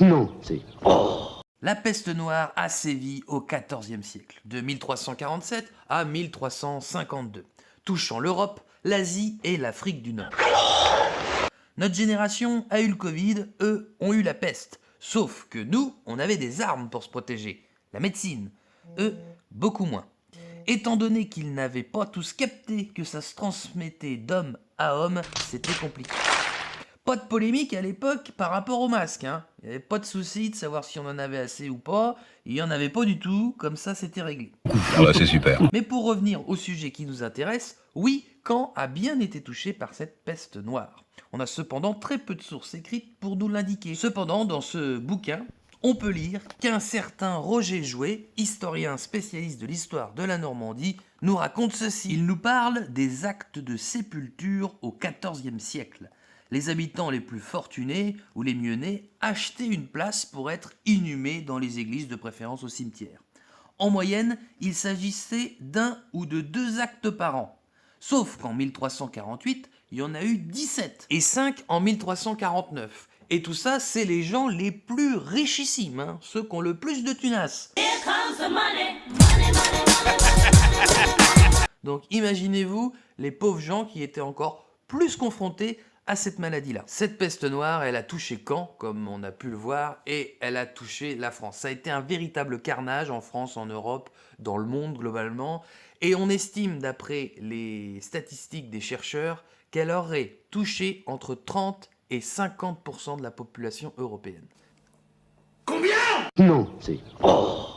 Non, c'est oh. La peste noire a sévi au XIVe siècle, de 1347 à 1352, touchant l'Europe, l'Asie et l'Afrique du Nord. Notre génération a eu le Covid, eux ont eu la peste. Sauf que nous, on avait des armes pour se protéger, la médecine. Eux, beaucoup moins. Étant donné qu'ils n'avaient pas tous capté que ça se transmettait d'homme à homme, c'était compliqué. Pas de polémique à l'époque par rapport au masque, hein. Il n'y avait pas de souci de savoir si on en avait assez ou pas, il n'y en avait pas du tout, comme ça c'était réglé. Ah bah c'est super. Mais pour revenir au sujet qui nous intéresse, oui, Caen a bien été touché par cette peste noire. On a cependant très peu de sources écrites pour nous l'indiquer. Cependant, dans ce bouquin, on peut lire qu'un certain Roger Jouet, historien spécialiste de l'histoire de la Normandie, nous raconte ceci. Il nous parle des actes de sépulture au XIVe siècle. Les habitants les plus fortunés ou les mieux nés achetaient une place pour être inhumés dans les églises, de préférence au cimetière. En moyenne, il s'agissait d'un ou de 2 actes par an. Sauf qu'en 1348, il y en a eu 17 et 5 en 1349. Et tout ça, c'est les gens les plus richissimes, hein, ceux qui ont le plus de tunas. Donc imaginez-vous les pauvres gens qui étaient encore plus confrontés à cette maladie-là. Cette peste noire, elle a touché Caen, comme on a pu le voir, et elle a touché la France. Ça a été un véritable carnage en France, en Europe, dans le monde globalement, et on estime, d'après les statistiques des chercheurs, qu'elle aurait touché entre 30 et 50% de la population européenne. Non, c'est oh.